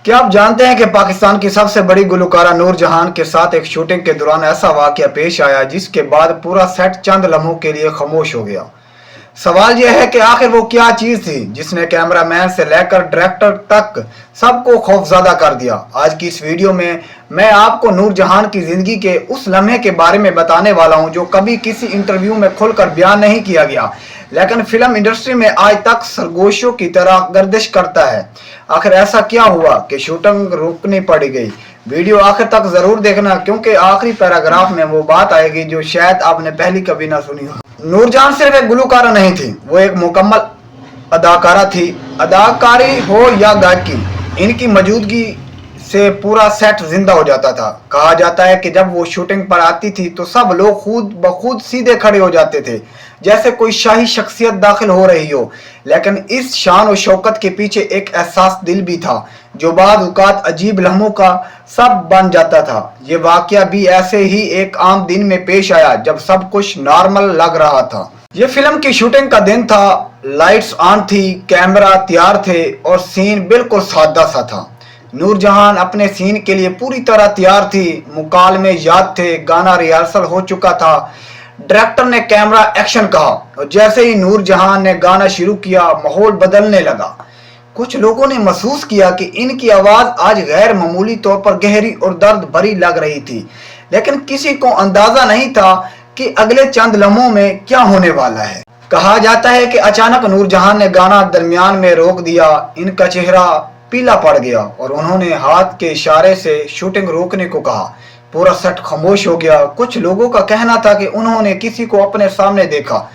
क्या आप जानते हैं कि पाकिस्तान की सबसे बड़ी गुलकारा नूर जहान के साथ एक शूटिंग के दौरान ऐसा वाकया पेश आया जिसके बाद पूरा सेट चंद लम्हों के लिए खामोश हो गया। सवाल यह है कि आखिर वो क्या चीज थी जिसने कैमरामैन से लेकर डायरेक्टर तक सबको खौफजदा कर दिया। आज की इस वीडियो में मैं आपको नूर जहान की जिंदगी के उस लम्हे के बारे में बताने वाला हूं जो कभी किसी इंटरव्यू में खुलकर बयान नहीं किया गया, लेकिन फिल्म इंडस्ट्री में आज तक सरगोशों की तरह गर्दिश करता है। आखिर ऐसा क्या हुआ कि शूटिंग रोकनी पड़ गई? वीडियो आखिर तक जरूर देखना, क्योंकि आखिरी पैराग्राफ में वो बात आएगी जो शायद आपने पहली कभी ना सुनी हो। नूर जहान सिर्फ एक गुलकारा नहीं थी, वो एक मुकम्मल अदाकारा थी। अदाकारी हो या गायकी, इनकी मौजूदगी से पूरा सेट जिंदा हो जाता था। कहा जाता है कि जब वो शूटिंग पर आती थी तो सब लोग खुद ब खुद सीधे खड़े हो जाते थे, जैसे कोई शाही शख्सियत दाखिल हो रही हो। लेकिन इस शान और शौकत के पीछे एक एहसास दिल भी था जो बाद औकात अजीब लम्हों का सब बन जाता था। ये वाकया भी ऐसे ही एक आम दिन में पेश आया जब सब कुछ नॉर्मल लग रहा था। ये फिल्म की शूटिंग का दिन था, लाइट्स ऑन थी, कैमरा तैयार थे और सीन बिल्कुल सादा सा था। नूर जहान अपने सीन के लिए पूरी तरह तैयार थी, मुकालमे याद थे, गाना रिहर्सल हो चुका था। डायरेक्टर ने कैमरा एक्शन कहा और जैसे ही नूर जहान ने गाना शुरू किया माहौल बदलने लगा। कुछ लोगों ने महसूस किया कि इनकी आवाज आज गैर मामूली तौर पर गहरी और दर्द भरी लग रही थी, लेकिन किसी को अंदाजा नहीं था कि अगले चंद लम्हों में क्या होने वाला है। कहा जाता है कि अचानक नूर जहान ने गाना दरमियान में रोक दिया। इनका चेहरा पीला पड़ गया और उन्होंने हाथ के इशारे से शूटिंग रोकने को कहा। पूरा सेट खामोश हो गया। कुछ लोगों का कहना था कि उन्होंने किसी को अपने सामने देखा,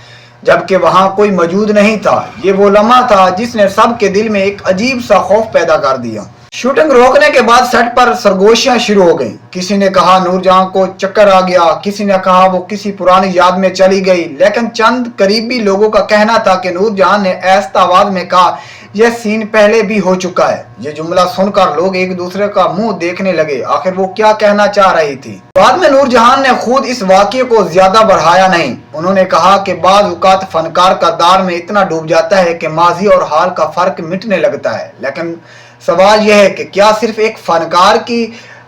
जबकि वहां कोई मौजूद नहीं था। ये वो लम्हा था जिसने सबके दिल में एक अजीब सा खौफ पैदा कर दिया। शूटिंग रोकने के बाद सेट पर सरगोशियां शुरू हो गईं। किसी ने कहा नूर जहां को चक्कर आ गया, किसी ने कहा वो किसी पुरानी याद में चली गई, लेकिन चंद करीबी लोगों का कहना था कि नूर जहां ने ऐसा आवाज में कहा, यह सीन पहले भी हो चुका है। ये जुमला सुनकर लोग एक दूसरे का मुंह देखने लगे, आखिर वो क्या कहना चाह रही थी। बाद में नूर जहान ने खुद इस वाकये को ज्यादा बढ़ाया नहीं। उन्होंने कहा कि बाद औकात फनकार का दार में इतना डूब जाता है कि माजी और हाल का फर्क मिटने लगता है। लेकिन सवाल यह है कि क्या सिर्फ एक फनकार की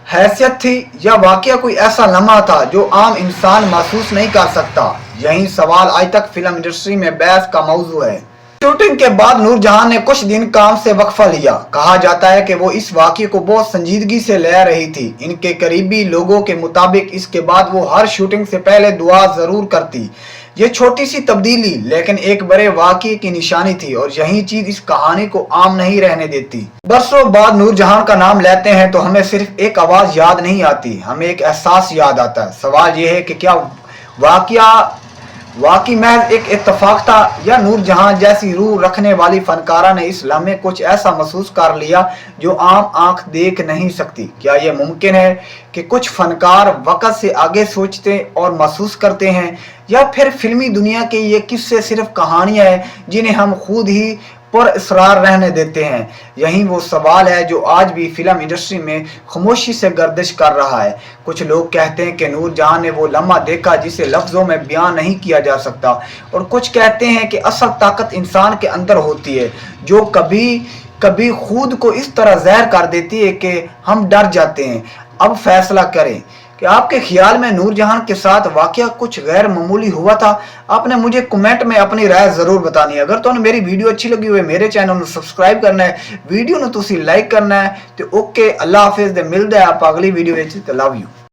हैसियत थी या वाकया कोई ऐसा लम्हा था जो आम इंसान महसूस नहीं कर सकता? यही सवाल आज तक फिल्म इंडस्ट्री में बहस का मौजू है। शूटिंग के बाद नूर जहान ने कुछ दिन काम से वक्फा लिया। कहा जाता है कि वो इस वाकये को बहुत संजीदगी से ले रही थी। इनके करीबी लोगों के मुताबिक इसके बाद वो हर शूटिंग से पहले दुआ जरूर करती। ये छोटी सी तब्दीली लेकिन एक बड़े वाकये की निशानी थी और यही चीज इस कहानी को आम नहीं रहने देती। बरसों बाद नूर जहान का नाम लेते हैं तो हमें सिर्फ एक आवाज याद नहीं आती, हमें एक एहसास याद आता है। सवाल यह है कि क्या वाकई महज एक इत्तेफाक था या नूर जहां जैसी रूह रखने वाली फनकारा ने इस लम्हे कुछ ऐसा महसूस कर लिया जो आम आंख देख नहीं सकती? क्या यह मुमकिन है कि कुछ फनकार वक़्त से आगे सोचते और महसूस करते हैं, या फिर फिल्मी दुनिया के ये किस्से सिर्फ कहानियां हैं जिन्हें हम खुद ही पर इसरार रहने देते हैं? यही वो सवाल है जो आज भी फिल्म इंडस्ट्री में खामोशी से गर्दिश कर रहा है। कुछ लोग कहते हैं कि नूर जहां ने वो लम्हा देखा जिसे लफ्जों में बयान नहीं किया जा सकता, और कुछ कहते हैं कि असल ताकत इंसान के अंदर होती है जो कभी कभी खुद को इस तरह जहर कर देती है कि हम डर जाते हैं। अब फैसला करें कि आपके ख्याल में नूर जहान के साथ वाकया कुछ गैर मामूली हुआ था? आपने मुझे कमेंट में अपनी राय जरूर बतानी है। अगर तो मेरी वीडियो अच्छी लगी हुई मेरे चैनल को सब्सक्राइब करना है, वीडियो ने तुसी लाइक करना है। तो ओके, अल्लाह हाफिज, मिलते हैं आप अगली वीडियो में। Love you.